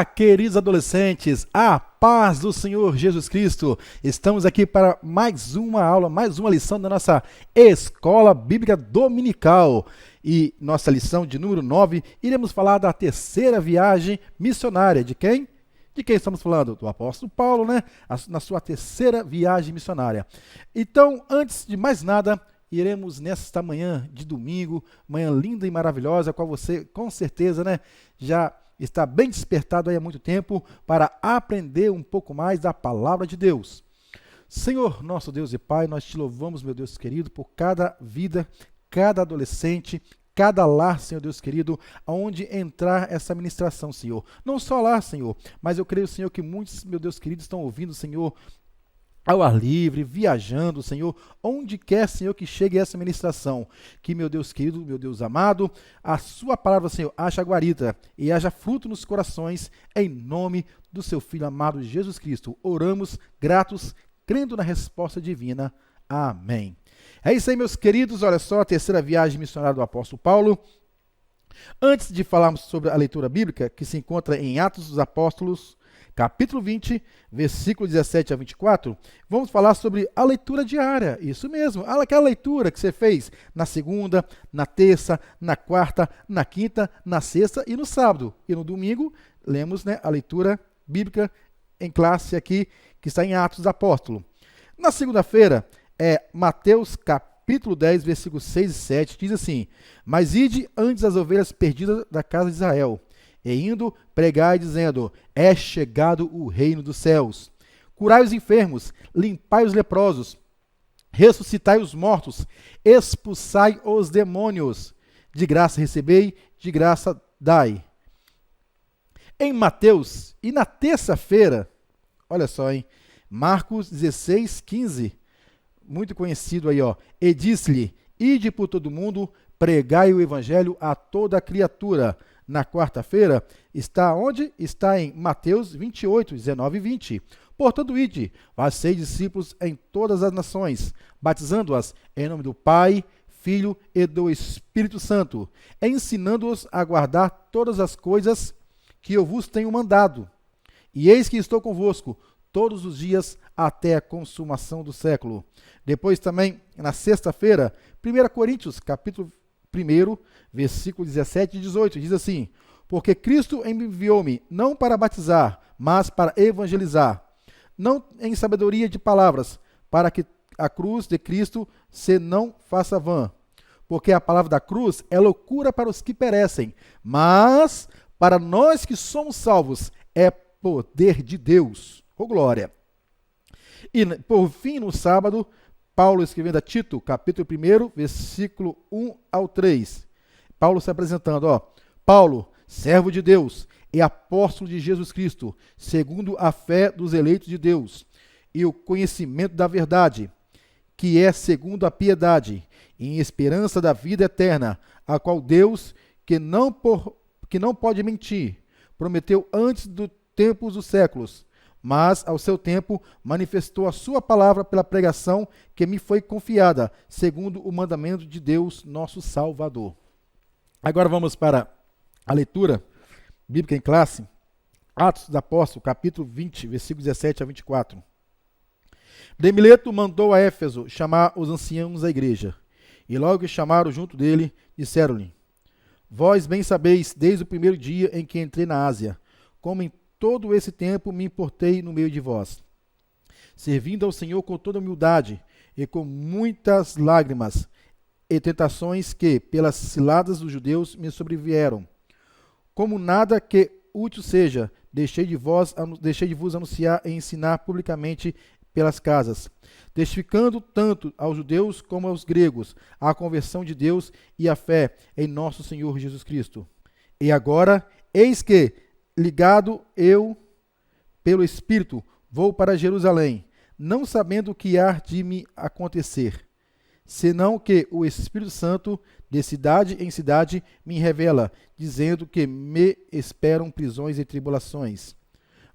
Olá, queridos adolescentes, a paz do Senhor Jesus Cristo. Estamos aqui para mais uma aula, mais uma lição da nossa Escola Bíblica Dominical. E nossa lição de número 9, iremos falar da terceira viagem missionária. De quem? De quem estamos falando? Do apóstolo Paulo, né? Na sua terceira viagem missionária. Então, antes de mais nada, iremos nesta manhã de domingo, manhã linda e maravilhosa, a qual você, com certeza, né, já está bem despertado aí há muito tempo para aprender um pouco mais da palavra de Deus. Senhor, nosso Deus e Pai, nós te louvamos, meu Deus querido, por cada vida, cada adolescente, cada lar, Senhor Deus querido, aonde entrar essa ministração, Senhor. Não só lá, Senhor, mas eu creio, Senhor, que muitos, meu Deus querido, estão ouvindo, Senhor, ao ar livre, viajando, Senhor, onde quer, Senhor, que chegue essa ministração. Que, meu Deus querido, meu Deus amado, a sua palavra, Senhor, haja guarida e haja fruto nos corações, em nome do seu Filho amado Jesus Cristo. Oramos, gratos, crendo na resposta divina. Amém. É isso aí, meus queridos, olha só, a terceira viagem missionária do apóstolo Paulo. Antes de falarmos sobre a leitura bíblica, que se encontra em Atos dos Apóstolos, capítulo 20, versículo 17 a 24, vamos falar sobre a leitura diária. Isso mesmo, aquela leitura que você fez na segunda, na terça, na quarta, na quinta, na sexta e no sábado. E no domingo, lemos, né, a leitura bíblica em classe aqui, que está em Atos dos Apóstolos. Na segunda-feira, Mateus capítulo 10, versículos 6 e 7, diz assim: Mas ide antes as ovelhas perdidas da casa de Israel, e indo, pregai, dizendo: É chegado o reino dos céus. Curai os enfermos, limpai os leprosos, ressuscitai os mortos, expulsai os demônios. De graça recebei, de graça dai. Em Mateus, e na terça-feira, olha só, hein? Marcos 16, 15, muito conhecido aí, ó. E disse-lhe: Ide por todo mundo, pregai o evangelho a toda criatura. Na quarta-feira, está onde? Está em Mateus 28, 19 e 20. Portanto, ide, fazei discípulos em todas as nações, batizando-as em nome do Pai, Filho e do Espírito Santo, ensinando-os a guardar todas as coisas que eu vos tenho mandado. E eis que estou convosco todos os dias até a consumação do século. Depois também, na sexta-feira, 1 Coríntios, capítulo 1, versículo 17 e 18, diz assim: Porque Cristo enviou-me não para batizar, mas para evangelizar, não em sabedoria de palavras, para que a cruz de Cristo se não faça vã. Porque a palavra da cruz é loucura para os que perecem, mas para nós que somos salvos é poder de Deus. Oh, glória! E, por fim, no sábado, Paulo escrevendo a Tito, capítulo 1, versículo 1 ao 3. Paulo se apresentando, ó. Paulo, servo de Deus e apóstolo de Jesus Cristo, segundo a fé dos eleitos de Deus e o conhecimento da verdade, que é segundo a piedade, em esperança da vida eterna, a qual Deus, que não pode mentir, prometeu antes do tempos dos séculos, mas ao seu tempo manifestou a sua palavra pela pregação que me foi confiada, segundo o mandamento de Deus, nosso Salvador. Agora vamos para a leitura bíblica em classe, Atos dos Apóstolos, capítulo 20, versículos 17 a 24. De Mileto mandou a Éfeso chamar os anciãos da igreja, e logo que chamaram junto dele, disseram-lhe: Vós bem sabeis, desde o primeiro dia em que entrei na Ásia, como em todo esse tempo me importei no meio de vós, servindo ao Senhor com toda humildade e com muitas lágrimas e tentações que, pelas ciladas dos judeus, me sobrevieram. Como nada que útil seja, deixei de vos anunciar e ensinar publicamente pelas casas, testificando tanto aos judeus como aos gregos a conversão de Deus e a fé em nosso Senhor Jesus Cristo. E agora, eis que, ligado eu pelo Espírito, vou para Jerusalém, não sabendo o que há de me acontecer, senão que o Espírito Santo, de cidade em cidade, me revela, dizendo que me esperam prisões e tribulações.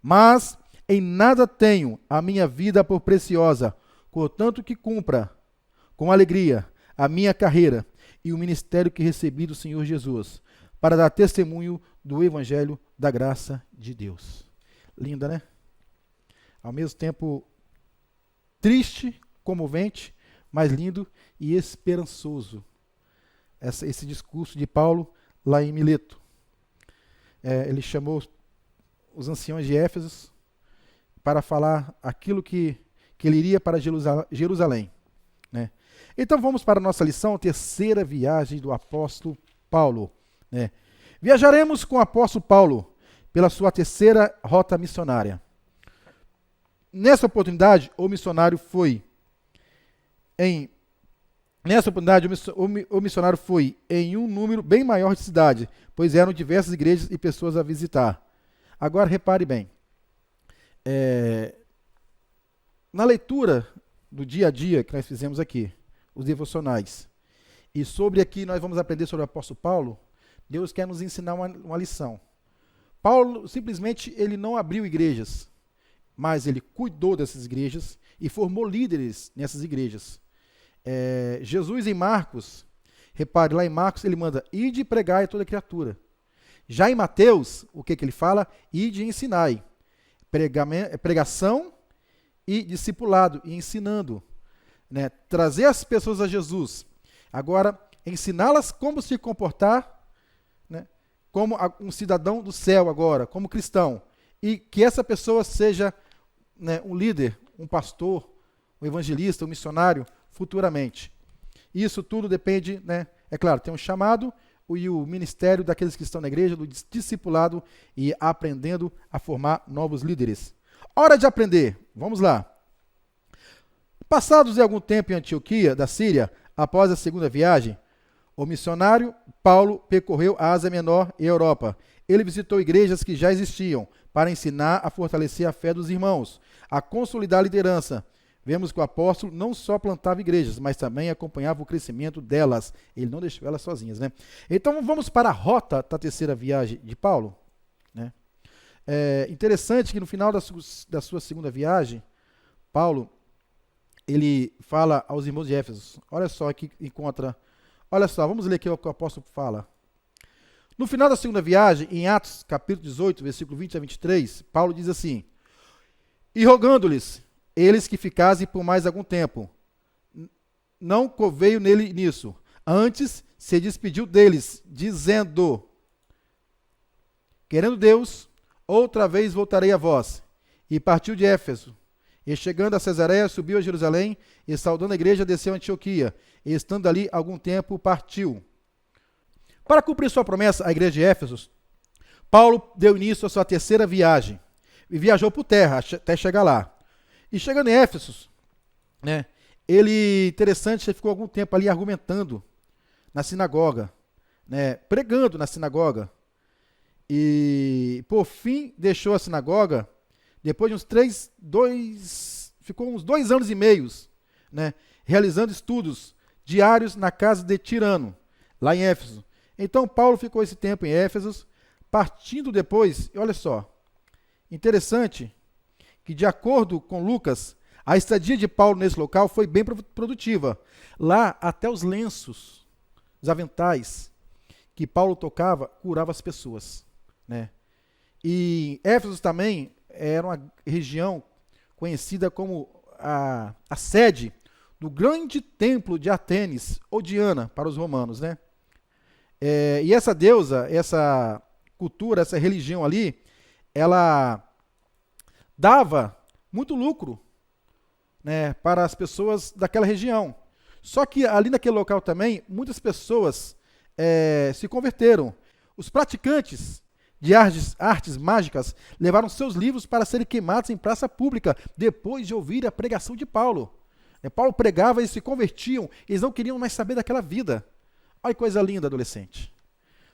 Mas em nada tenho a minha vida por preciosa, contanto que cumpra com alegria a minha carreira e o ministério que recebi do Senhor Jesus, para dar testemunho do evangelho da graça de Deus. Linda, né? Ao mesmo tempo triste, comovente, mas lindo e esperançoso. Esse discurso de Paulo lá em Mileto. Ele chamou os anciãos de Éfeso para falar aquilo que ele iria para Jerusalém. Né? Então vamos para a nossa lição, terceira viagem do apóstolo Paulo. Né? Viajaremos com o apóstolo Paulo pela sua terceira rota missionária. Nessa oportunidade, o missionário foi em um número bem maior de cidade, pois eram diversas igrejas e pessoas a visitar. Agora repare bem, na leitura do dia a dia que nós fizemos aqui, os devocionais, e sobre aqui nós vamos aprender sobre o apóstolo Paulo, Deus quer nos ensinar uma lição. Paulo simplesmente ele não abriu igrejas, mas ele cuidou dessas igrejas e formou líderes nessas igrejas. Jesus em Marcos, repare lá em Marcos, ele manda, ide e pregai a toda criatura. Já em Mateus, o que ele fala? Ide e ensinai. Pregação e discipulado, e ensinando. Né? Trazer as pessoas a Jesus. Agora, ensiná-las como se comportar, né? Como um cidadão do céu agora, como cristão. E que essa pessoa seja, né, um líder, um pastor, um evangelista, um missionário, futuramente. Isso tudo depende, né? É claro, tem um chamado e o ministério daqueles que estão na igreja, do discipulado e aprendendo a formar novos líderes. Hora de aprender. Vamos lá. Passados algum tempo em Antioquia, da Síria, após a segunda viagem, o missionário Paulo percorreu a Ásia Menor e a Europa. Ele visitou igrejas que já existiam para ensinar a fortalecer a fé dos irmãos, a consolidar a liderança. Vemos que o apóstolo não só plantava igrejas, mas também acompanhava o crescimento delas. Ele não deixou elas sozinhas, né? Então vamos para a rota da terceira viagem de Paulo. Né? É interessante que no final da sua segunda viagem, Paulo, ele fala aos irmãos de Éfeso. Olha só aqui encontra. Olha só, vamos ler aqui o que o apóstolo fala. No final da segunda viagem, em Atos capítulo 18, versículo 20 a 23, Paulo diz assim, e rogando-lhes, eles que ficassem por mais algum tempo, não conveio nele nisso. Antes se despediu deles, dizendo, querendo Deus, outra vez voltarei a vós. E partiu de Éfeso. E chegando a Cesareia, subiu a Jerusalém, e saudando a igreja, desceu a Antioquia. E estando ali algum tempo, partiu. Para cumprir sua promessa à igreja de Éfeso, Paulo deu início à sua terceira viagem. E viajou por terra até chegar lá. E chegando em Éfeso, né, ele ficou algum tempo ali argumentando na sinagoga, né, pregando na sinagoga. E, por fim, deixou a sinagoga, depois de ficou uns 2 anos e meio, né, realizando estudos diários na casa de Tirano, lá em Éfeso. Então, Paulo ficou esse tempo em Éfeso, partindo depois, e olha só, interessante, que de acordo com Lucas, a estadia de Paulo nesse local foi bem produtiva. Lá, até os lenços, os aventais que Paulo tocava, curava as pessoas. Né? E Éfeso também era uma região conhecida como a sede do grande templo de Atenes, ou Diana, para os romanos. Né? E essa deusa, essa cultura, essa religião ali, ela dava muito lucro, né, para as pessoas daquela região. Só que ali naquele local também, muitas pessoas se converteram. Os praticantes de artes mágicas levaram seus livros para serem queimados em praça pública, depois de ouvir a pregação de Paulo. Paulo pregava, eles se convertiam, eles não queriam mais saber daquela vida. Olha que coisa linda, adolescente.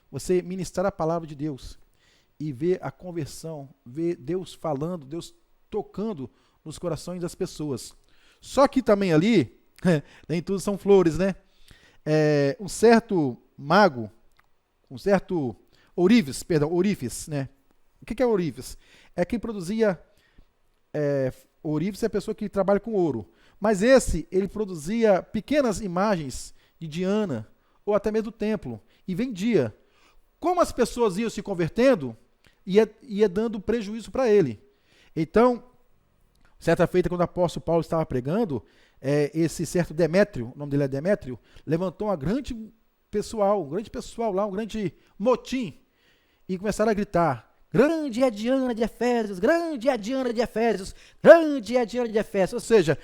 Você ministrar a palavra de Deus e ver a conversão, ver Deus falando, Deus tocando nos corações das pessoas. Só que também ali, nem tudo são flores, né? Um certo mago, um certo ourives, né? O que é ourives? É quem produzia, ourives é a pessoa que trabalha com ouro. Mas ele produzia pequenas imagens de Diana, ou até mesmo do templo, e vendia. como as pessoas iam se convertendo, ia dando prejuízo para ele. Então, certa feita, quando o apóstolo Paulo estava pregando, esse certo Demétrio, o nome dele é Demétrio, levantou um grande pessoal lá, um grande motim, e começaram a gritar: grande é a Diana de Efésios, grande é a Diana de Efésios, grande é a Diana de Efésios. Ou seja,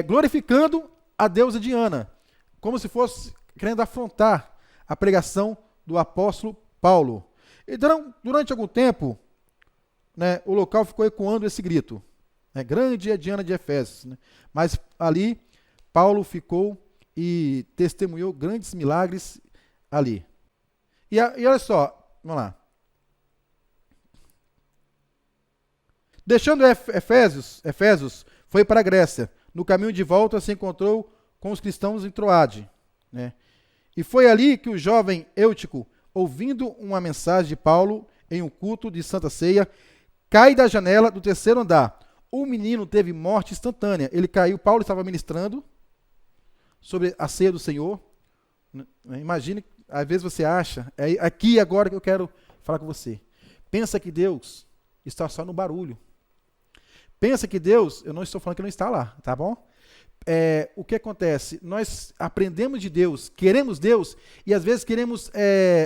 glorificando a deusa Diana, como se fosse querendo afrontar a pregação do apóstolo Paulo. E durante algum tempo, né, o local ficou ecoando esse grito: grande é a Diana de Efésios. Né? Mas ali, Paulo ficou e testemunhou grandes milagres ali. E olha só, vamos lá. Deixando Efésios, foi para a Grécia. No caminho de volta se encontrou com os cristãos em Troade. Né? E foi ali que o jovem Eutico, ouvindo uma mensagem de Paulo em um culto de Santa Ceia, cai da janela do terceiro andar. O menino teve morte instantânea. Ele caiu, Paulo estava ministrando sobre a ceia do Senhor. Imagine, às vezes você acha, é aqui agora que eu quero falar com você. Pensa que Deus está só no barulho. Pensa que Deus, eu não estou falando que não está lá, tá bom? O que acontece? Nós aprendemos de Deus, queremos Deus, e às vezes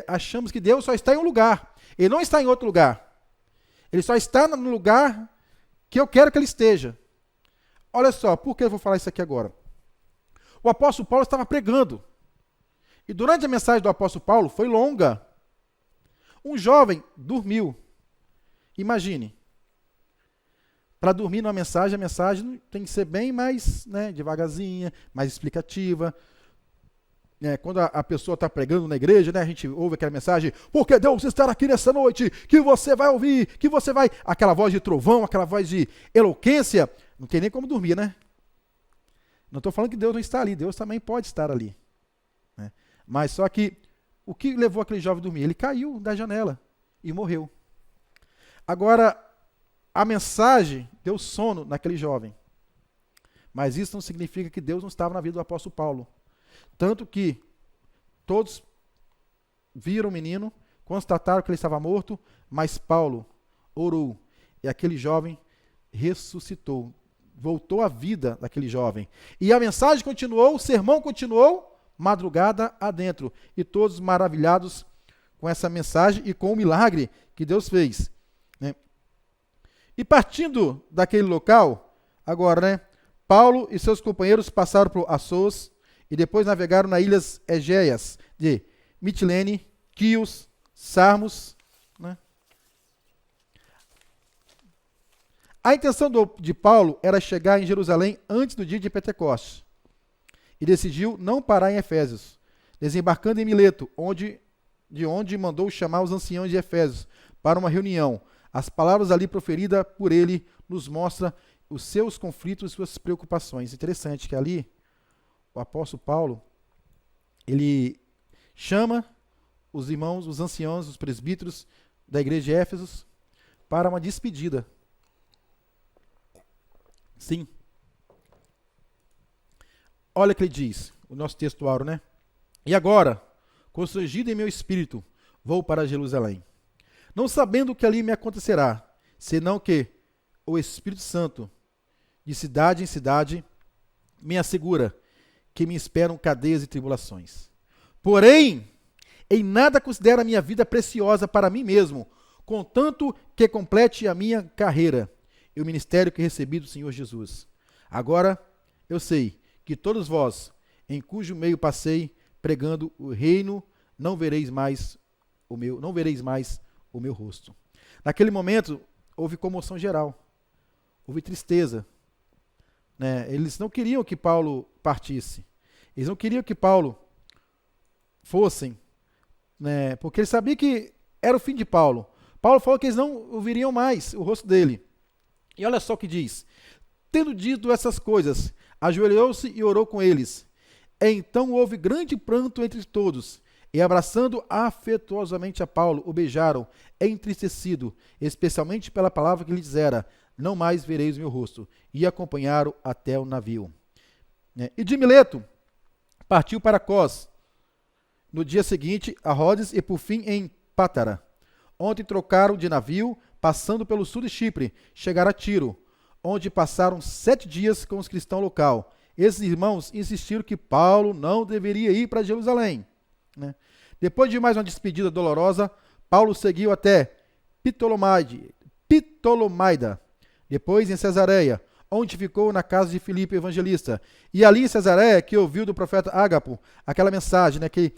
achamos que Deus só está em um lugar. Ele não está em outro lugar. Ele só está no lugar que eu quero que ele esteja. Olha só, por que eu vou falar isso aqui agora? O apóstolo Paulo estava pregando. E durante a mensagem do apóstolo Paulo, foi longa. Um jovem dormiu. Imagine. Para dormir numa mensagem, a mensagem tem que ser bem mais devagarzinha, mais explicativa. Quando a pessoa está pregando na igreja, a gente ouve aquela mensagem: porque Deus está aqui nessa noite, que você vai ouvir, que você vai... Aquela voz de trovão, aquela voz de eloquência, não tem nem como dormir, né? Não estou falando que Deus não está ali, Deus também pode estar ali. Né? Mas só que, o que levou aquele jovem a dormir? Ele caiu da janela e morreu. Agora, a mensagem deu sono naquele jovem. Mas isso não significa que Deus não estava na vida do apóstolo Paulo. Tanto que todos viram o menino, constataram que ele estava morto, mas Paulo orou e aquele jovem ressuscitou, voltou à vida daquele jovem. E a mensagem continuou, o sermão continuou, madrugada adentro. E todos maravilhados com essa mensagem e com o milagre que Deus fez. Né? E partindo daquele local, agora, Paulo e seus companheiros passaram por Assos, e depois navegaram nas ilhas Egeias de Mitilene, Quios, Sarmos. Né? A intenção de Paulo era chegar em Jerusalém antes do dia de Pentecostes. E decidiu não parar em Efésios, desembarcando em Mileto, de onde mandou chamar os anciãos de Efésios para uma reunião. As palavras ali proferidas por ele nos mostram os seus conflitos e suas preocupações. Interessante que ali o apóstolo Paulo, ele chama os irmãos, os anciãos, os presbíteros da igreja de Éfeso para uma despedida. Sim. Olha o que ele diz, o nosso textuário, né? E agora, constrangido em meu espírito, vou para Jerusalém, não sabendo o que ali me acontecerá, senão que o Espírito Santo, de cidade em cidade, me assegura que me esperam cadeias e tribulações. Porém, em nada considero a minha vida preciosa para mim mesmo, contanto que complete a minha carreira e o ministério que recebi do Senhor Jesus. Agora, eu sei que todos vós, em cujo meio passei, pregando o reino, não vereis mais o meu rosto. Naquele momento, houve comoção geral, houve tristeza. Né? Eles não queriam que Paulo partisse. Eles não queriam que Paulo fossem, né? Porque eles sabiam que era o fim de Paulo. Paulo falou que eles não viriam mais o rosto dele. E olha só o que diz. Tendo dito essas coisas, ajoelhou-se e orou com eles. Então houve grande pranto entre todos, e abraçando afetuosamente a Paulo, o beijaram, entristecido, especialmente pela palavra que lhe dissera: não mais vereis o meu rosto, e acompanharam até o navio. E de Mileto partiu para Cós, no dia seguinte a Rhodes, e por fim em Pátara. Ontem trocaram de navio, passando pelo sul de Chipre, chegaram a Tiro, onde passaram 7 dias com os cristãos local. Esses irmãos insistiram que Paulo não deveria ir para Jerusalém, né? Depois de mais uma despedida dolorosa, Paulo seguiu até Ptolomaida, depois em Cesareia, onde ficou na casa de Filipe evangelista. E ali em Cesareia que ouviu do profeta Ágapo aquela mensagem, né, que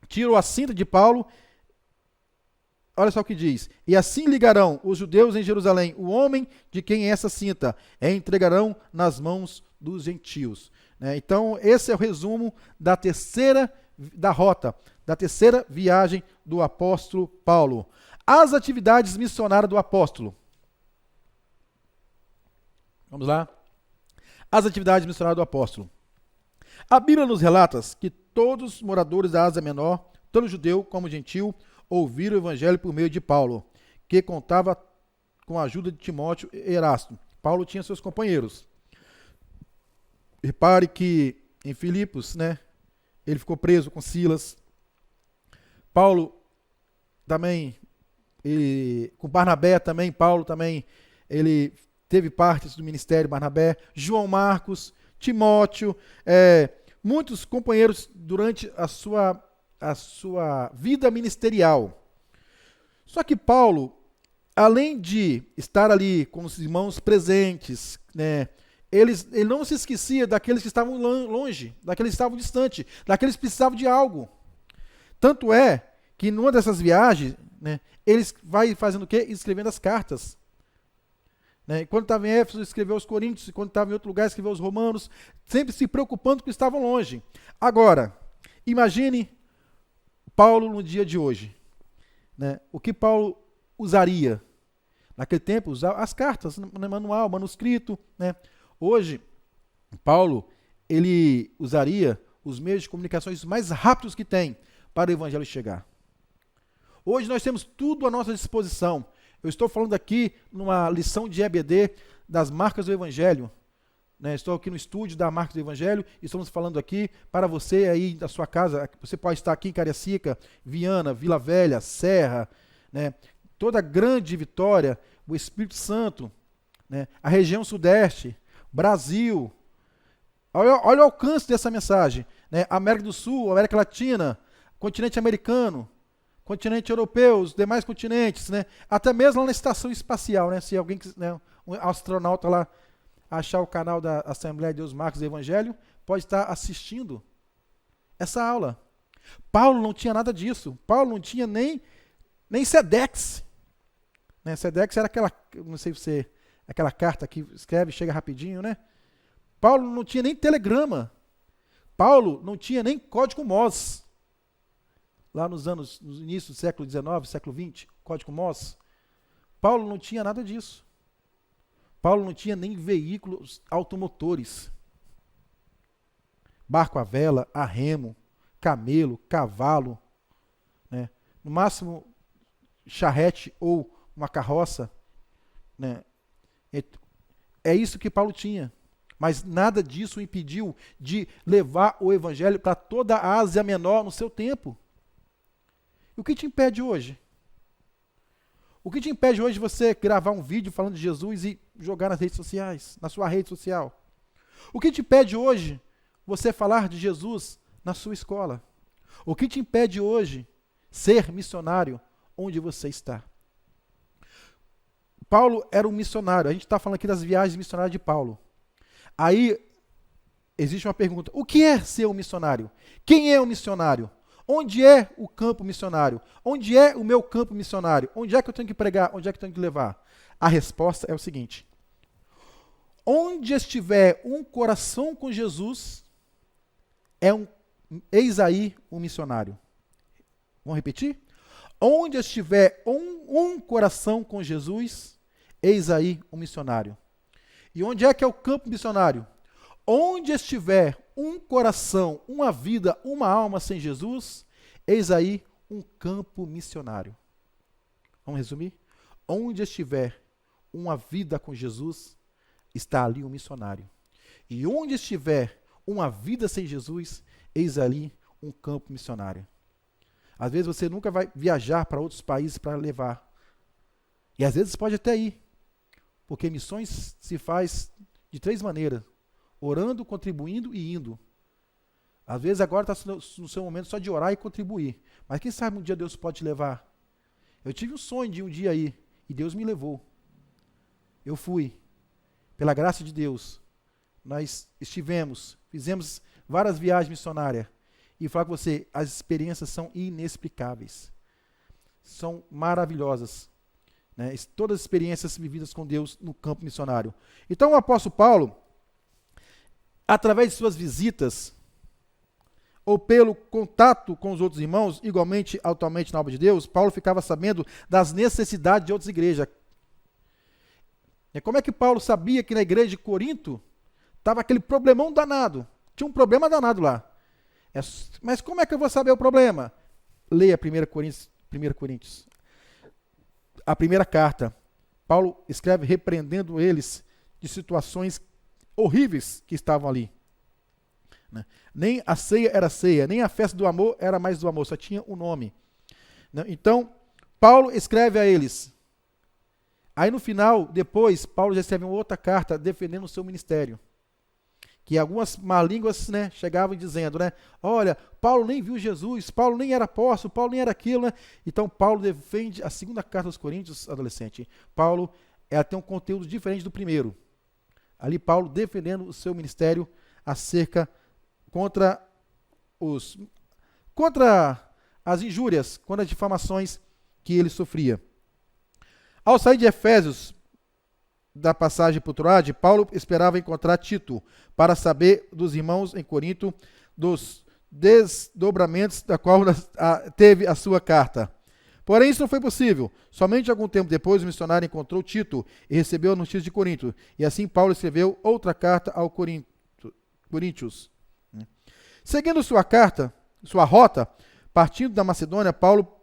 tirou a cinta de Paulo. Olha só o que diz: e assim ligarão os judeus em Jerusalém o homem de quem é essa cinta, e entregarão nas mãos dos gentios. Né? Então, esse é o resumo da terceira viagem do apóstolo Paulo. As atividades missionárias do apóstolo. Vamos lá? As atividades missionárias do apóstolo. A Bíblia nos relata que todos os moradores da Ásia Menor, tanto judeu como gentil, ouviram o evangelho por meio de Paulo, que contava com a ajuda de Timóteo e Erasto. Paulo tinha seus companheiros. Repare que em Filipos, né, ele ficou preso com Silas. Paulo também, com Barnabé também, Paulo também, ele teve partes do ministério Barnabé. João Marcos, Timóteo, muitos companheiros durante a sua vida ministerial. Só que Paulo, além de estar ali com os irmãos presentes, né, ele não se esquecia daqueles que estavam longe, daqueles que estavam distantes, daqueles que precisavam de algo. Tanto é que numa dessas viagens, né, ele vai fazendo o quê? Escrevendo as cartas. Né? Quando estava em Éfeso, escreveu aos Coríntios, quando estava em outro lugar, escreveu aos Romanos, sempre se preocupando com os que estavam longe. Agora, imagine Paulo no dia de hoje. Né? O que Paulo usaria? Naquele tempo, usava as cartas, manual, manuscrito. Né? Hoje, Paulo, ele usaria os meios de comunicações mais rápidos que tem para o evangelho chegar. Hoje nós temos tudo à nossa disposição. Eu estou falando aqui numa lição de EBD das marcas do evangelho. Né? Estou aqui no estúdio da Marcas do Evangelho e estamos falando aqui para você aí da sua casa. Você pode estar aqui em Cariacica, Viana, Vila Velha, Serra, né? Toda a grande Vitória, o Espírito Santo, né? A região sudeste, Brasil. Olha o alcance dessa mensagem. Né? América do Sul, América Latina, continente americano, continente europeu, os demais continentes, né? Até mesmo lá na estação espacial, né? Se alguém, né, um astronauta lá achar o canal da Assembleia de Deus Marcos do Evangelho, pode estar assistindo essa aula. Paulo não tinha nada disso. Paulo não tinha nem Sedex. Né? Sedex era aquela, não sei se aquela carta que escreve e chega rapidinho, né? Paulo não tinha nem telegrama. Paulo não tinha nem código Morse. Lá no início do século XIX, século XX, código Morse. Paulo não tinha nada disso. Paulo não tinha nem veículos automotores. Barco a vela, a remo, camelo, cavalo, né? No máximo charrete ou uma carroça. Né? É isso que Paulo tinha. Mas nada disso o impediu de levar o evangelho para toda a Ásia Menor no seu tempo. E o que te impede hoje? O que te impede hoje de você gravar um vídeo falando de Jesus e jogar nas redes sociais, na sua rede social? O que te impede hoje você falar de Jesus na sua escola? O que te impede hoje ser missionário onde você está? Paulo era um missionário. A gente está falando aqui das viagens missionárias de Paulo. Aí existe uma pergunta: o que é ser um missionário? Quem é um missionário? Onde é o campo missionário? Onde é o meu campo missionário? Onde é que eu tenho que pregar? Onde é que eu tenho que levar? A resposta é o seguinte: onde estiver um coração com Jesus, eis aí um missionário. Vamos repetir? Onde estiver um coração com Jesus, eis aí um missionário. E onde é que é o campo missionário? Onde estiver um coração, uma vida, uma alma sem Jesus, eis aí um campo missionário. Vamos resumir? Onde estiver uma vida com Jesus, está ali um missionário. E onde estiver uma vida sem Jesus, eis ali um campo missionário. Às vezes você nunca vai viajar para outros países para levar. E às vezes pode até ir. Porque missões se faz de 3 maneiras. Orando, contribuindo e indo. Às vezes agora está no seu momento só de orar e contribuir. Mas quem sabe um dia Deus pode te levar. Eu tive um sonho de um dia aí. E Deus me levou. Eu fui. Pela graça de Deus. Nós fizemos várias viagens missionárias. E falar com você, as experiências são inexplicáveis. São maravilhosas. Né? Todas as experiências vividas com Deus no campo missionário. Então o apóstolo Paulo, através de suas visitas, ou pelo contato com os outros irmãos, igualmente atualmente na obra de Deus, Paulo ficava sabendo das necessidades de outras igrejas. E como é que Paulo sabia que na igreja de Corinto estava aquele problemão danado? Tinha um problema danado lá. Mas como é que eu vou saber o problema? Leia 1 Coríntios. A primeira carta. Paulo escreve repreendendo eles de situações horríveis que estavam ali. Nem a ceia era ceia, nem a festa do amor era mais do amor, só tinha um nome. Então, Paulo escreve a eles. Aí no final, depois, Paulo já escreve uma outra carta defendendo o seu ministério. Que algumas má línguas, né, chegavam dizendo, né, olha, Paulo nem viu Jesus, Paulo nem era apóstolo, Paulo nem era aquilo, né? Então Paulo defende a segunda carta aos Coríntios, adolescente. Paulo tem um conteúdo diferente do primeiro. Ali Paulo defendendo o seu ministério contra as injúrias, contra as difamações que ele sofria. Ao sair de Efésios, da passagem por Troade, Paulo esperava encontrar Tito para saber dos irmãos em Corinto dos desdobramentos da qual teve a sua carta. Porém, isso não foi possível. Somente algum tempo depois, o missionário encontrou Tito e recebeu a notícia de Corinto. E assim Paulo escreveu outra carta ao Coríntios. Seguindo sua rota, partindo da Macedônia, Paulo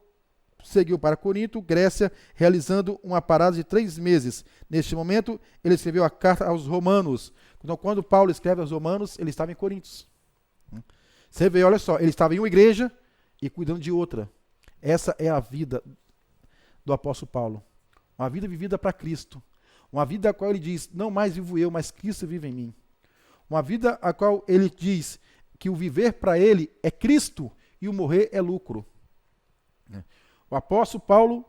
seguiu para Corinto, Grécia, realizando uma parada de 3 meses. Neste momento, ele escreveu a carta aos Romanos. Então, quando Paulo escreve aos Romanos, ele estava em Coríntios. Você vê, olha só, ele estava em uma igreja e cuidando de outra. Essa é a vida do apóstolo Paulo. Uma vida vivida para Cristo. Uma vida a qual ele diz, não mais vivo eu, mas Cristo vive em mim. Uma vida a qual ele diz que o viver para ele é Cristo e o morrer é lucro. O apóstolo Paulo,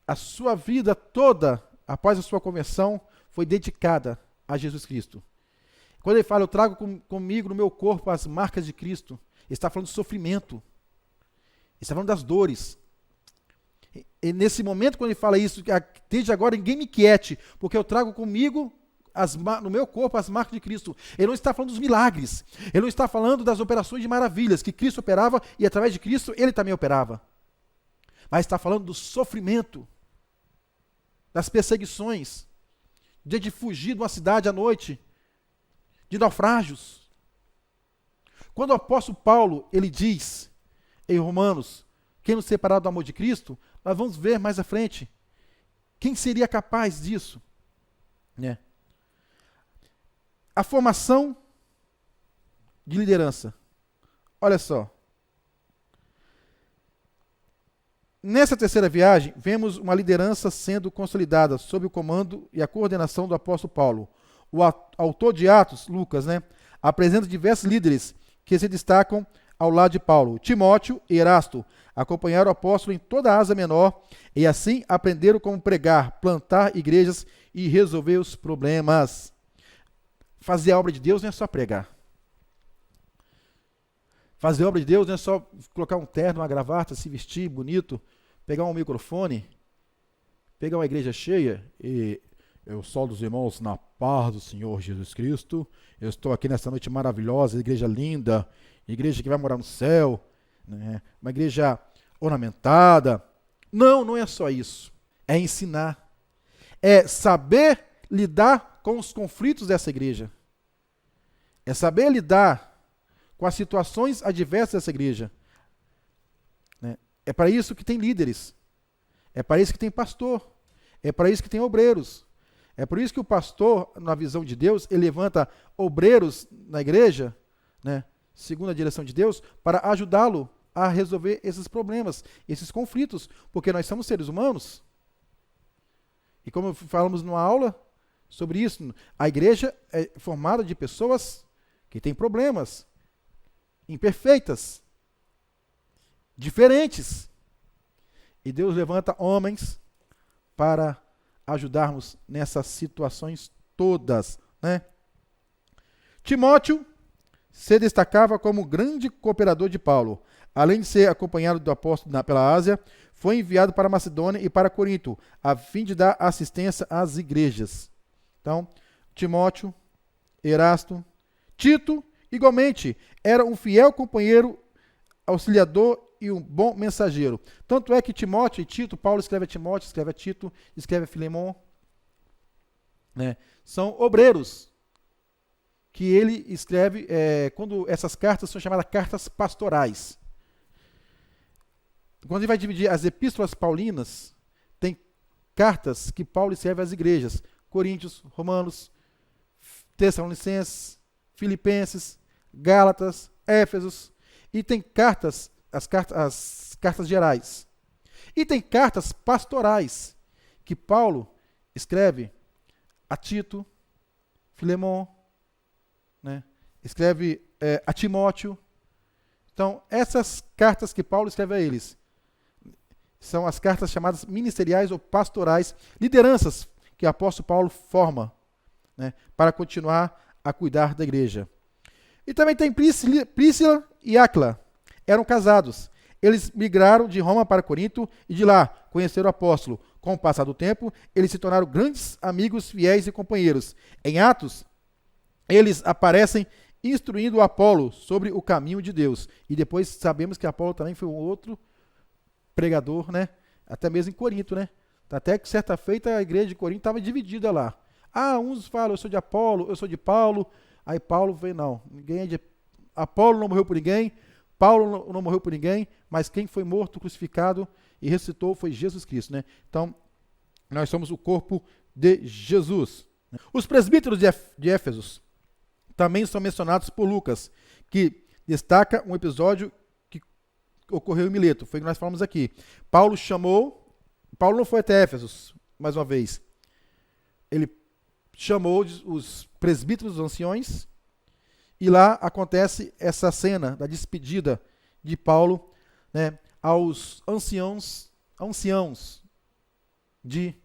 a sua vida toda, após a sua conversão, foi dedicada a Jesus Cristo. Quando ele fala, eu trago comigo no meu corpo as marcas de Cristo, ele está falando de sofrimento. Ele está falando das dores. E nesse momento, quando ele fala isso, desde agora ninguém me quiete, porque eu trago comigo no meu corpo as marcas de Cristo. Ele não está falando dos milagres. Ele não está falando das operações de maravilhas que Cristo operava e através de Cristo ele também operava. Mas está falando do sofrimento, das perseguições, de fugir de uma cidade à noite, de naufrágios. Quando o apóstolo Paulo, ele diz em Romanos, quem nos separar do amor de Cristo, nós vamos ver mais à frente. Quem seria capaz disso? A formação de liderança. Olha só. Nessa terceira viagem, vemos uma liderança sendo consolidada sob o comando e a coordenação do apóstolo Paulo. O autor de Atos, Lucas, apresenta diversos líderes que se destacam ao lado de Paulo. Timóteo e Erasto acompanharam o apóstolo em toda a Ásia Menor e assim aprenderam como pregar, plantar igrejas e resolver os problemas. Fazer a obra de Deus não é só pregar. Fazer a obra de Deus não é só colocar um terno, uma gravata, se vestir bonito, pegar um microfone, pegar uma igreja cheia e eu saúdo os irmãos na paz do Senhor Jesus Cristo. Eu estou aqui nessa noite maravilhosa, igreja linda, igreja que vai morar no céu, uma igreja ornamentada. Não, não é só isso. É ensinar. É saber lidar com os conflitos dessa igreja. É saber lidar com as situações adversas dessa igreja. É para isso que tem líderes. É para isso que tem pastor. É para isso que tem obreiros. É por isso que o pastor, na visão de Deus, ele levanta obreiros na igreja, segundo a direção de Deus, para ajudá-lo a resolver esses problemas, esses conflitos, porque nós somos seres humanos. E como falamos numa aula sobre isso, a igreja é formada de pessoas que têm problemas, imperfeitas, diferentes. E Deus levanta homens para ajudarmos nessas situações todas, né? Timóteo se destacava como grande cooperador de Paulo. Além de ser acompanhado do apóstolo pela Ásia, foi enviado para Macedônia e para Corinto, a fim de dar assistência às igrejas. Então, Timóteo, Erasto, Tito, igualmente, era um fiel companheiro, auxiliador e um bom mensageiro. Tanto é que Timóteo e Tito, Paulo escreve a Timóteo, escreve a Tito, escreve a Filemon, né? São obreiros que ele escreve, quando essas cartas são chamadas cartas pastorais. Quando ele vai dividir as epístolas paulinas, tem cartas que Paulo escreve às igrejas, Coríntios, Romanos, Tessalonicenses, Filipenses, Gálatas, Éfesos, e tem cartas, as cartas gerais. E tem cartas pastorais, que Paulo escreve a Tito, Filemon, né? Escreve a Timóteo. Então, essas cartas que Paulo escreve a eles são as cartas chamadas ministeriais ou pastorais, lideranças que o apóstolo Paulo forma, né, para continuar a cuidar da igreja. E também tem Príscila e Áquila, eram casados. Eles migraram de Roma para Corinto e de lá conheceram o apóstolo. Com o passar do tempo, eles se tornaram grandes amigos, fiéis e companheiros. Em Atos, eles aparecem instruindo o Apolo sobre o caminho de Deus. E depois sabemos que Apolo também foi um outro pregador, né? Até mesmo em Corinto, né? Até que certa feita a igreja de Corinto estava dividida lá. Uns falam, eu sou de Apolo, eu sou de Paulo. Aí Paulo veio, não, ninguém é de... Apolo não morreu por ninguém, Paulo não morreu por ninguém, mas quem foi morto, crucificado e ressuscitou foi Jesus Cristo, né? Então, nós somos o corpo de Jesus. Os presbíteros de Éfeso também são mencionados por Lucas, que destaca um episódio que ocorreu em Mileto, foi o que nós falamos aqui. Paulo não foi até Éfeso, mais uma vez. Ele chamou os presbíteros, os anciões, e lá acontece essa cena da despedida de Paulo, né, aos anciãos de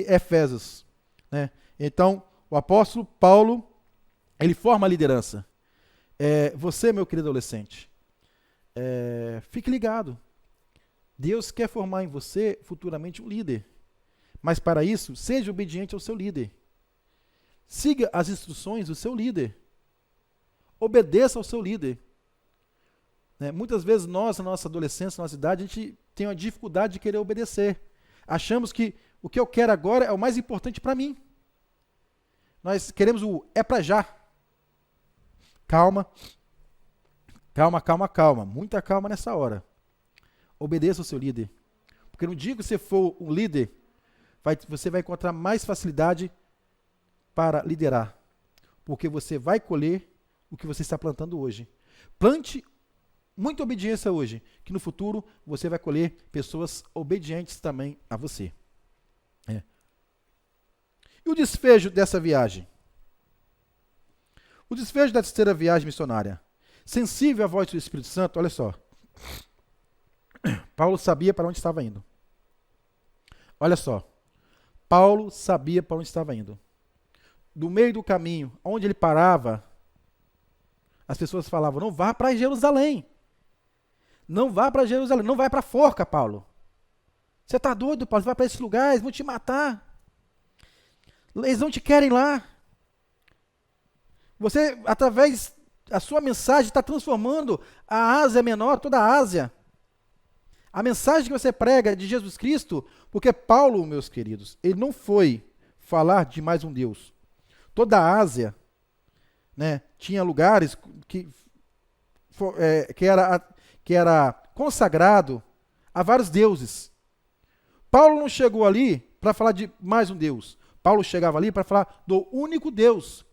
Efésios, né? Então, o apóstolo Paulo, ele forma a liderança. Você, meu querido adolescente, fique ligado. Deus quer formar em você futuramente um líder. Mas para isso, seja obediente ao seu líder. Siga as instruções do seu líder. Obedeça ao seu líder. Muitas vezes nós, na nossa adolescência, na nossa idade, a gente tem uma dificuldade de querer obedecer. Achamos que o que eu quero agora é o mais importante para mim. Nós queremos para já. Calma. Muita calma nessa hora. Obedeça ao seu líder. Porque no dia que você for um líder, você vai encontrar mais facilidade para liderar. Porque você vai colher o que você está plantando hoje. Plante muita obediência hoje, que no futuro você vai colher pessoas obedientes também a você. E o desfejo dessa viagem? O desfejo da terceira viagem missionária. Sensível à voz do Espírito Santo, olha só. Paulo sabia para onde estava indo. Olha só. Paulo sabia para onde estava indo. Do meio do caminho, onde ele parava, as pessoas falavam, não vá para Jerusalém. Não vá para Jerusalém, não vai para a forca, Paulo. Você está doido, Paulo? Você vai para esses lugares, vão te matar. Eles não te querem lá. Você, através da sua mensagem, está transformando a Ásia Menor, toda a Ásia. A mensagem que você prega de Jesus Cristo, porque Paulo, meus queridos, ele não foi falar de mais um Deus. Toda a Ásia, né, tinha lugares que era consagrado a vários deuses. Paulo não chegou ali para falar de mais um Deus. Paulo chegava ali para falar do único Deus.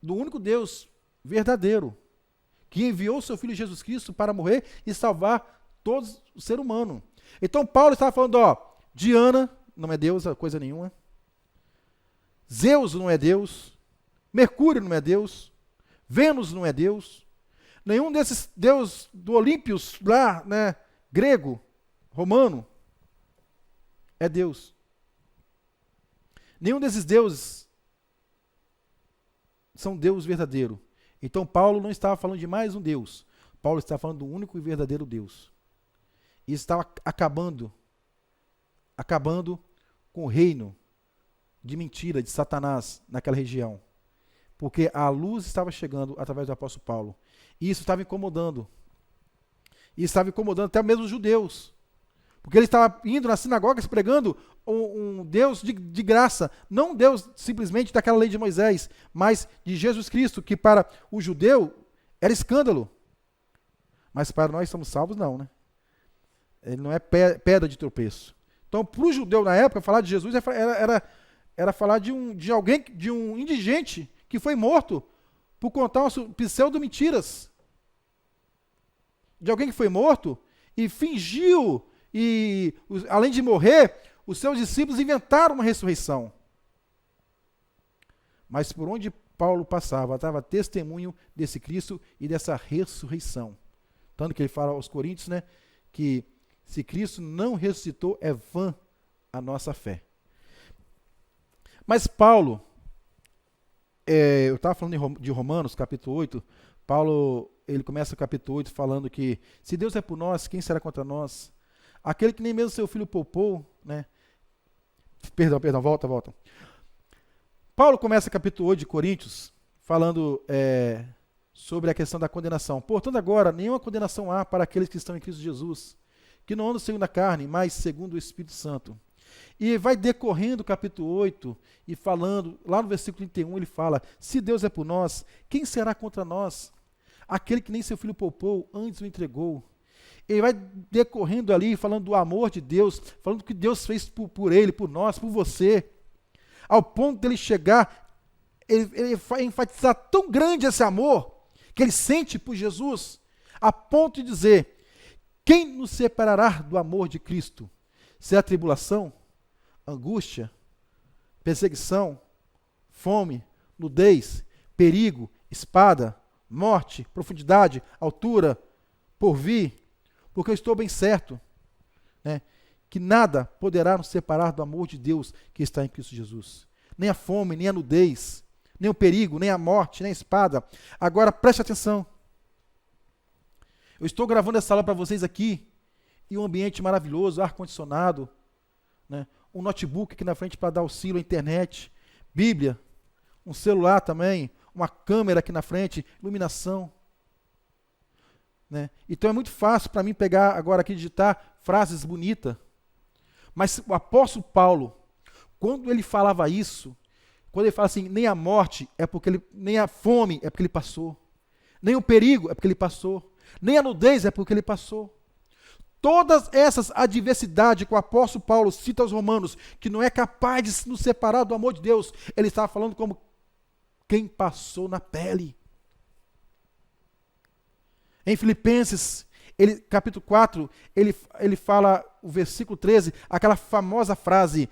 Do único Deus verdadeiro, que enviou o seu Filho Jesus Cristo para morrer e salvar todo o ser humano. Então Paulo estava falando, Diana não é Deus, coisa nenhuma. Zeus não é Deus. Mercúrio não é Deus. Vênus não é Deus. Nenhum desses deuses do Olímpios lá, né, grego, romano, é Deus. Nenhum desses deuses são Deus verdadeiro. Então Paulo não estava falando de mais um Deus. Paulo estava falando do único e verdadeiro Deus. E estava acabando com o reino de mentira de Satanás naquela região. Porque a luz estava chegando através do apóstolo Paulo. E isso estava incomodando. E estava incomodando até mesmo os judeus. Porque ele estava indo nas sinagogas pregando um Deus de graça. Não um Deus simplesmente daquela lei de Moisés, mas de Jesus Cristo, que para o judeu era escândalo. Mas para nós somos salvos, não, né? Ele não é pedra de tropeço. Então, para o judeu na época, falar de Jesus era falar de um indigente que foi morto por contar umas pseudo-mentiras. De alguém que foi morto e fingiu, e além de morrer, os seus discípulos inventaram uma ressurreição. Mas por onde Paulo passava, estava testemunho desse Cristo e dessa ressurreição. Tanto que ele fala aos Coríntios, né, que se Cristo não ressuscitou, é vã a nossa fé. Mas Paulo, eu estava falando de Romanos, capítulo 8, Paulo, ele começa o capítulo 8 falando que se Deus é por nós, quem será contra nós? Aquele que nem mesmo seu filho poupou, né? Perdão, volta. Paulo começa o capítulo 8 de Coríntios falando sobre a questão da condenação. Portanto, agora, nenhuma condenação há para aqueles que estão em Cristo Jesus, que não andam segundo a carne, mas segundo o Espírito Santo. E vai decorrendo o capítulo 8 e falando, lá no versículo 31, ele fala, se Deus é por nós, quem será contra nós? Aquele que nem seu filho poupou, antes o entregou. Ele vai decorrendo ali, falando do amor de Deus, falando do que Deus fez por ele, por nós, por você. Ao ponto dele chegar, ele vai enfatizar tão grande esse amor, que ele sente por Jesus, a ponto de dizer, quem nos separará do amor de Cristo? Será tribulação, angústia, perseguição, fome, nudez, perigo, espada, morte, profundidade, altura, porvir, porque eu estou bem certo, né, que nada poderá nos separar do amor de Deus que está em Cristo Jesus. Nem a fome, nem a nudez, nem o perigo, nem a morte, nem a espada. Agora preste atenção. Eu estou gravando essa aula para vocês aqui, em um ambiente maravilhoso, ar-condicionado, né, um notebook aqui na frente para dar auxílio à internet, Bíblia, um celular também, uma câmera aqui na frente, iluminação. Né? Então é muito fácil para mim pegar agora aqui e digitar frases bonitas. Mas o apóstolo Paulo, quando ele falava isso, quando ele fala assim, nem a morte é porque ele, nem a fome é porque ele passou, nem o perigo é porque ele passou, nem a nudez é porque ele passou. Todas essas adversidades que o apóstolo Paulo cita aos romanos, que não é capaz de nos separar do amor de Deus, ele estava falando como quem passou na pele. Em Filipenses, capítulo 4, ele fala, o versículo 13, aquela famosa frase,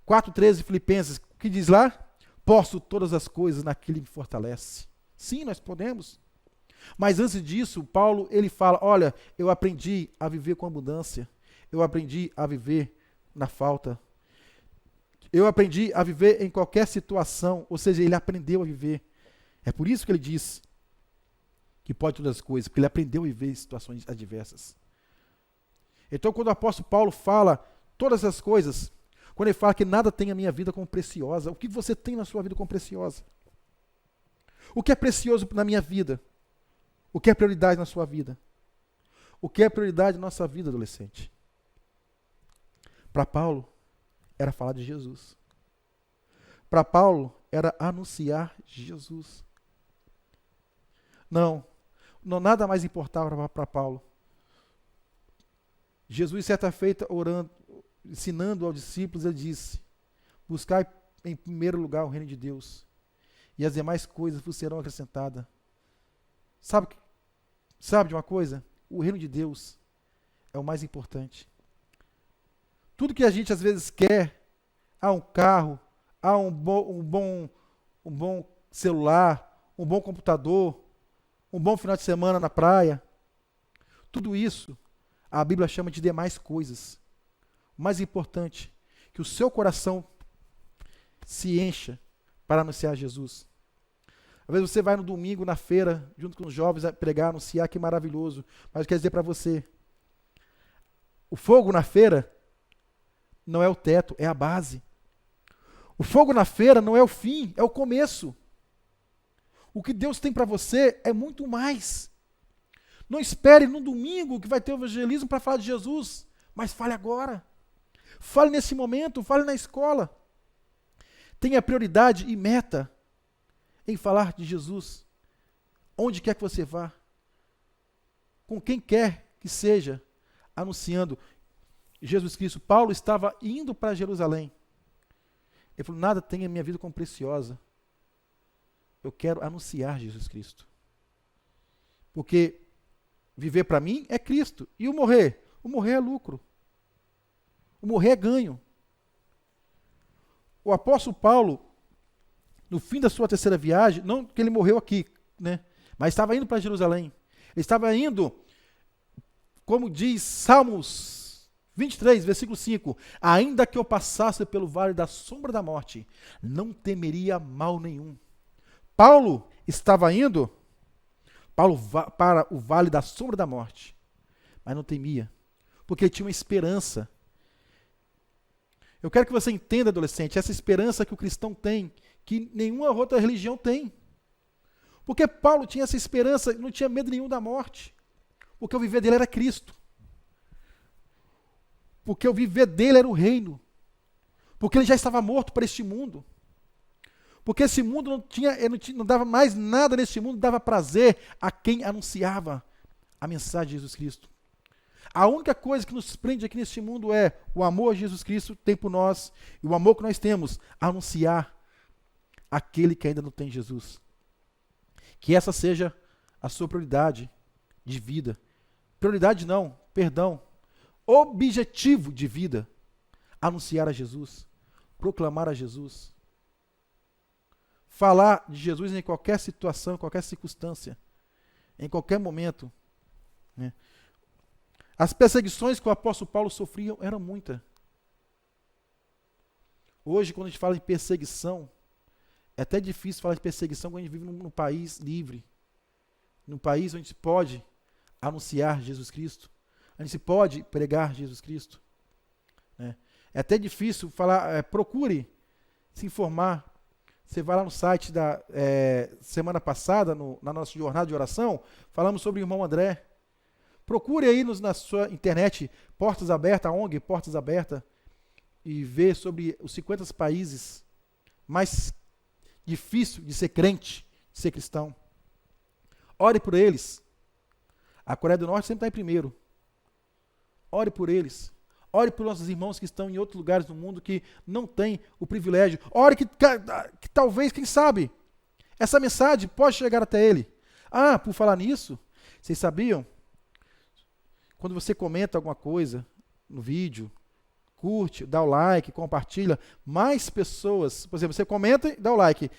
4:13 de Filipenses, que diz lá, posso todas as coisas naquele que me fortalece. Sim, nós podemos. Mas antes disso, Paulo, ele fala, olha, eu aprendi a viver com abundância, eu aprendi a viver na falta, eu aprendi a viver em qualquer situação, ou seja, ele aprendeu a viver. É por isso que ele diz que pode todas as coisas, porque ele aprendeu a viver em situações adversas. Então, quando o apóstolo Paulo fala todas essas coisas, quando ele fala que nada tem a minha vida como preciosa, o que você tem na sua vida como preciosa? O que é precioso na minha vida? O que é prioridade na sua vida? O que é prioridade na nossa vida, adolescente? Para Paulo, era falar de Jesus. Para Paulo, era anunciar Jesus. Não, nada mais importava para Paulo. Jesus, certa feita, orando, ensinando aos discípulos, ele disse, buscai em primeiro lugar o reino de Deus, e as demais coisas vos serão acrescentadas. Sabe, sabe de uma coisa? O reino de Deus é o mais importante. Tudo que a gente às vezes quer, um carro, um bom celular, um bom computador, um bom final de semana na praia, tudo isso a Bíblia chama de demais coisas. O mais importante, que o seu coração se encha para anunciar Jesus. Às vezes você vai no domingo na feira, junto com os jovens, a pregar, anunciar, que maravilhoso. Mas eu quero dizer para você, o fogo na feira não é o teto, é a base. O fogo na feira não é o fim, é o começo. O que Deus tem para você é muito mais. Não espere no domingo que vai ter o evangelismo para falar de Jesus, mas fale agora. Fale nesse momento, fale na escola. Tenha prioridade e meta em falar de Jesus, onde quer que você vá, com quem quer que seja, anunciando Jesus Cristo. Paulo estava indo para Jerusalém. Ele falou, nada tem a minha vida como preciosa. Eu quero anunciar Jesus Cristo. Porque viver para mim é Cristo. E o morrer? O morrer é lucro. O morrer é ganho. O apóstolo Paulo, no fim da sua terceira viagem, não que ele morreu aqui, né? Mas estava indo para Jerusalém. Ele estava indo, como diz Salmos 23, versículo 5, ainda que eu passasse pelo vale da sombra da morte, não temeria mal nenhum. Paulo estava indo para o vale da sombra da morte, mas não temia, porque ele tinha uma esperança. Eu quero que você entenda, adolescente, essa esperança que o cristão tem, que nenhuma outra religião tem. Porque Paulo tinha essa esperança, não tinha medo nenhum da morte. Porque o viver dele era Cristo. Porque o viver dele era o reino. Porque ele já estava morto para este mundo. Porque esse mundo não dava mais nada neste mundo, dava prazer a quem anunciava a mensagem de Jesus Cristo. A única coisa que nos prende aqui neste mundo é o amor que Jesus Cristo tem por nós e o amor que nós temos a anunciar aquele que ainda não tem Jesus. Que essa seja a sua prioridade de vida. Prioridade não, perdão. Objetivo de vida. Anunciar a Jesus. Proclamar a Jesus. Falar de Jesus em qualquer situação, em qualquer circunstância. Em qualquer momento. Né? As perseguições que o apóstolo Paulo sofria eram muitas. Hoje, quando a gente fala de perseguição, é até difícil falar de perseguição quando a gente vive num país livre. Num país onde se pode anunciar Jesus Cristo. Onde se pode pregar Jesus Cristo. Né? É até difícil falar, procure se informar. Você vai lá no site da semana passada, na nossa jornada de oração, falamos sobre o irmão André. Procure aí na sua internet, Portas Abertas, a ONG Portas Abertas, e ver sobre os 50 países mais difícil de ser crente, de ser cristão. Ore por eles. A Coreia do Norte sempre está em primeiro. Ore por eles. Ore por nossos irmãos que estão em outros lugares do mundo que não têm o privilégio. Ore que talvez, quem sabe, essa mensagem pode chegar até ele. Ah, por falar nisso, vocês sabiam? Quando você comenta alguma coisa no vídeo, curte, dá o like, compartilha, mais pessoas, por exemplo, você comenta e dá o like,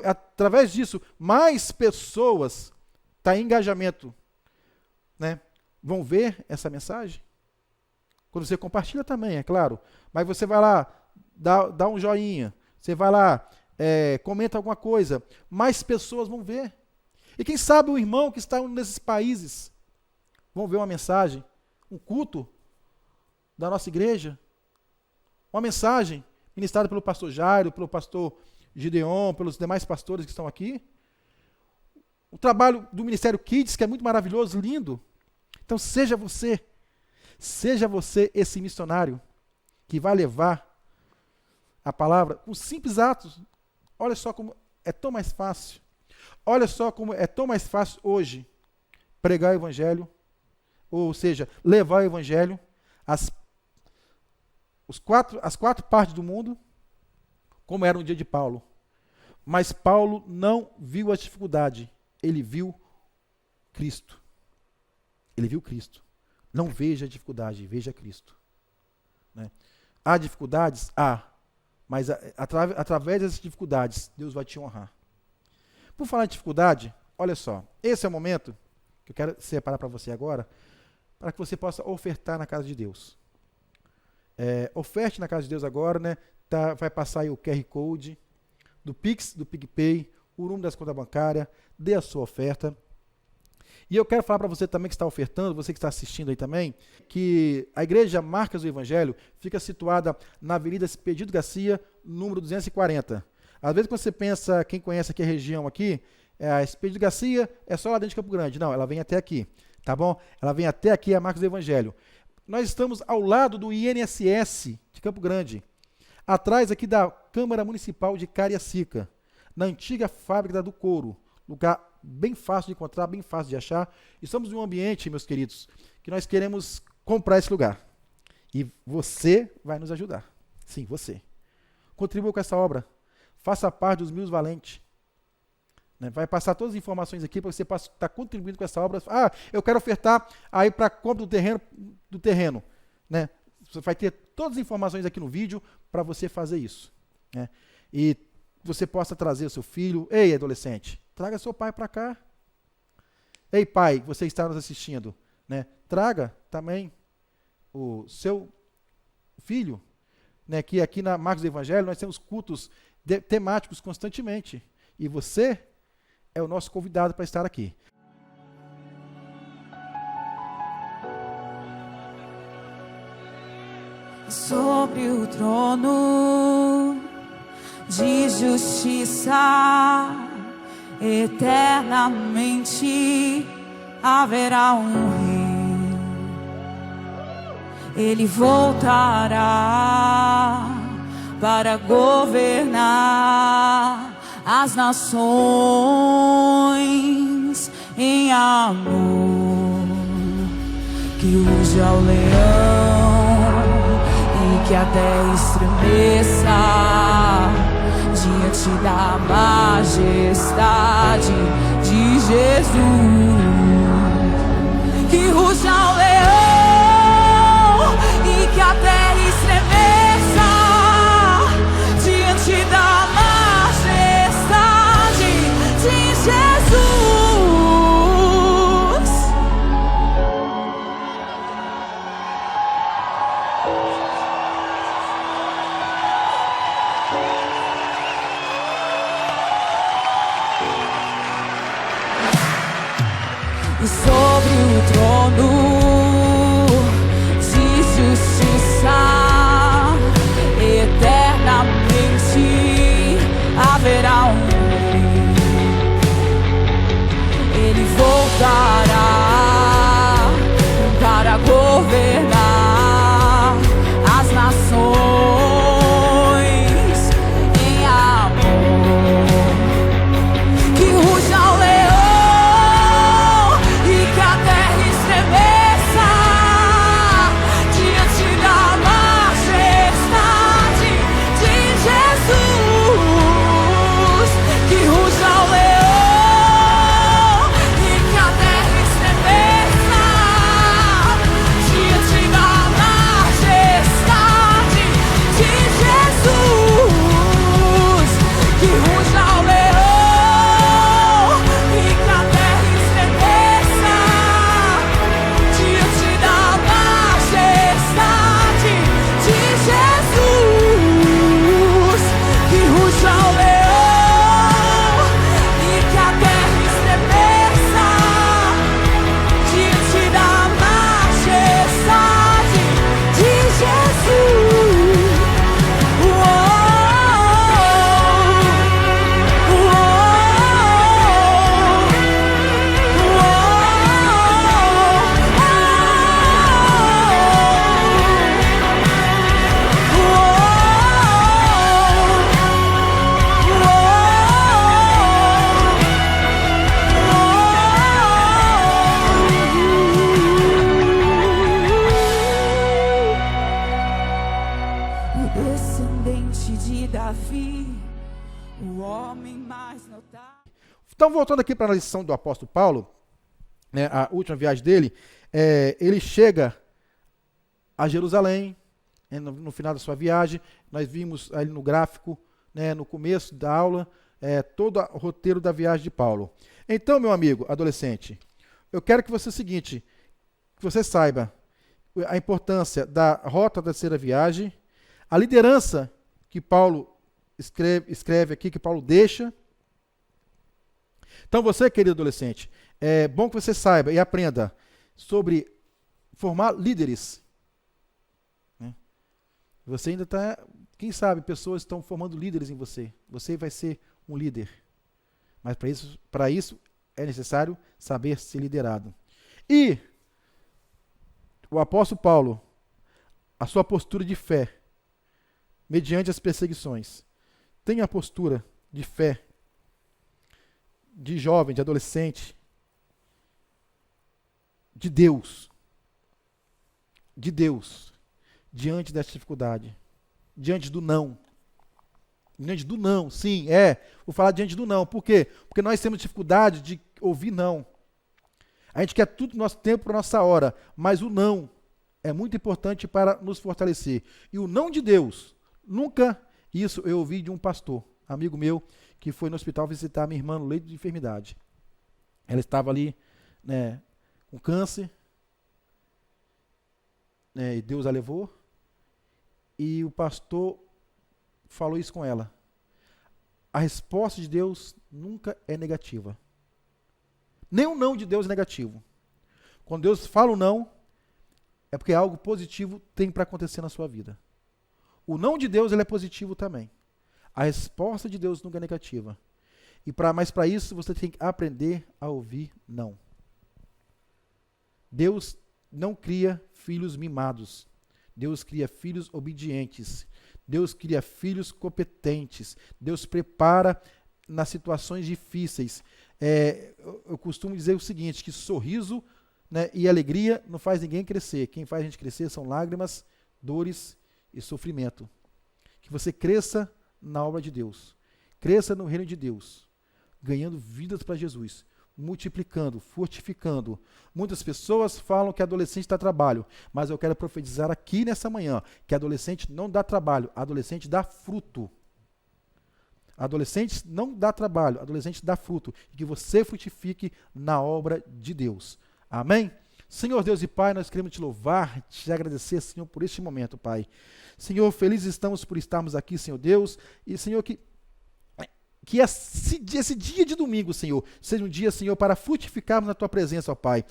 através disso, mais pessoas, está em engajamento, né, vão ver essa mensagem. Quando você compartilha também, é claro, mas você vai lá, dá um joinha, você vai lá, comenta alguma coisa, mais pessoas vão ver. E quem sabe o irmão que está nesses países, vão ver uma mensagem, um culto da nossa igreja, uma mensagem ministrada pelo pastor Jairo, pelo pastor Gideon, pelos demais pastores que estão aqui. O trabalho do Ministério Kids, que é muito maravilhoso, lindo. Então seja você esse missionário que vai levar a palavra com simples atos. Olha só como é tão mais fácil. Olha só como é tão mais fácil hoje pregar o evangelho, ou seja, levar o evangelho às quatro partes do mundo, como era no dia de Paulo. Mas Paulo não viu a dificuldade, ele viu Cristo. Ele viu Cristo. Não veja a dificuldade, veja Cristo. Né? Há dificuldades? Há. Mas através dessas dificuldades, Deus vai te honrar. Por falar em dificuldade, olha só. Esse é o momento que eu quero separar para você agora, para que você possa ofertar na casa de Deus. Oferte na casa de Deus agora, né? Vai passar aí o QR Code do Pix, do PicPay, o número das contas bancárias, dê a sua oferta. E eu quero falar para você também que está ofertando, você que está assistindo aí também, que a Igreja Marcas do Evangelho fica situada na Avenida Expedito Garcia, número 240. Às vezes quando você pensa, quem conhece aqui a região aqui, a Expedito Garcia é só lá dentro de Campo Grande. Não, ela vem até aqui, tá bom? Ela vem até aqui, a Marcas do Evangelho. Nós estamos ao lado do INSS de Campo Grande, atrás aqui da Câmara Municipal de Cariacica, na antiga fábrica do couro, lugar bem fácil de encontrar, bem fácil de achar. Estamos em um ambiente, meus queridos, que nós queremos comprar esse lugar. E você vai nos ajudar. Sim, você. Contribua com essa obra. Faça parte dos 1000 valentes. Né? Vai passar todas as informações aqui para você estar contribuindo com essa obra. Ah, eu quero ofertar aí para a compra do terreno. Né? Você vai ter todas as informações aqui no vídeo para você fazer isso. Né? E você possa trazer o seu filho. Ei, adolescente, traga seu pai para cá. Ei, pai, você está nos assistindo, né? Traga também o seu filho, né? Que aqui na Marcos do Evangelho nós temos cultos temáticos constantemente. E você é o nosso convidado para estar aqui. Sobre o trono de justiça, eternamente haverá um rei. Ele voltará para governar as nações em amor. Que ruja o leão e que a terra estremeça diante da majestade de Jesus. Que ruja o leão e que a terra estremeça diante da majestade de Jesus. E sobre o trono de justiça, eternamente haverá um rei. Ele voltará para governar as nações em amor. Que ruja o leão e que a terra estremeça diante da majestade de Jesus. Que ruja o leão e que a terra estremeça diante da majestade de Jesus. Que ruja o leão e que a terra estremeça diante da majestade de Jesus. Que ruja o leão e que a terra estremeça diante da majestade de Jesus. O descendente de Davi, o homem mais notável. Então, voltando aqui para a lição do apóstolo Paulo, né, a última viagem dele, ele chega a Jerusalém, no final da sua viagem. Nós vimos ali no gráfico, né, no começo da aula, todo o roteiro da viagem de Paulo. Então, meu amigo adolescente, eu quero que você seguinte, que você saiba a importância da rota da terceira viagem, a liderança que Paulo escreve aqui, que Paulo deixa. Então você, querido adolescente, é bom que você saiba e aprenda sobre formar líderes. Né? Você ainda está, quem sabe, pessoas estão formando líderes em você. Você vai ser um líder. Mas para isso é necessário saber ser liderado. E o apóstolo Paulo, a sua postura de fé, mediante as perseguições. Tenha a postura de fé, de jovem, de adolescente, de Deus, diante dessa dificuldade, diante do não. Diante do não, sim, vou falar diante do não. Por quê? Porque nós temos dificuldade de ouvir não. A gente quer tudo no nosso tempo, para a nossa hora, mas o não é muito importante para nos fortalecer. E o não de Deus, nunca, isso eu ouvi de um pastor, amigo meu, que foi no hospital visitar minha irmã no leito de enfermidade. Ela estava ali, né, com câncer, né, e Deus a levou, e o pastor falou isso com ela. A resposta de Deus nunca é negativa. Nem o não de Deus é negativo. Quando Deus fala o não, é porque algo positivo tem para acontecer na sua vida. O não de Deus ele é positivo também. A resposta de Deus nunca é negativa. Mas para isso você tem que aprender a ouvir não. Deus não cria filhos mimados. Deus cria filhos obedientes. Deus cria filhos competentes. Deus prepara nas situações difíceis. Eu costumo dizer o seguinte, que sorriso, né, e alegria não faz ninguém crescer. Quem faz a gente crescer são lágrimas, dores e sofrimento. Que você cresça na obra de Deus. Cresça no reino de Deus. Ganhando vidas para Jesus. Multiplicando, fortificando. Muitas pessoas falam que adolescente dá trabalho, mas eu quero profetizar aqui nessa manhã que adolescente não dá trabalho, adolescente dá fruto. Adolescente não dá trabalho, adolescente dá fruto. E que você frutifique na obra de Deus. Amém? Senhor Deus e Pai, nós queremos te louvar, te agradecer, Senhor, por este momento, Pai. Senhor, felizes estamos por estarmos aqui, Senhor Deus, e Senhor, que esse dia de domingo, Senhor, seja um dia, Senhor, para frutificarmos na Tua presença, ó Pai.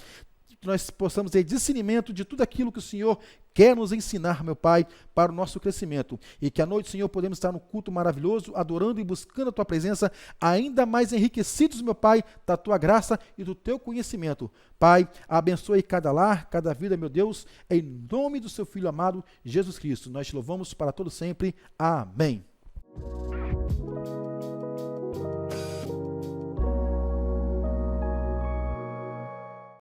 Que nós possamos ter discernimento de tudo aquilo que o Senhor quer nos ensinar, meu Pai, para o nosso crescimento. E que à noite, Senhor, podemos estar no culto maravilhoso, adorando e buscando a Tua presença, ainda mais enriquecidos, meu Pai, da Tua graça e do Teu conhecimento. Pai, abençoe cada lar, cada vida, meu Deus, em nome do Seu Filho amado, Jesus Cristo. Nós te louvamos para todo sempre. Amém.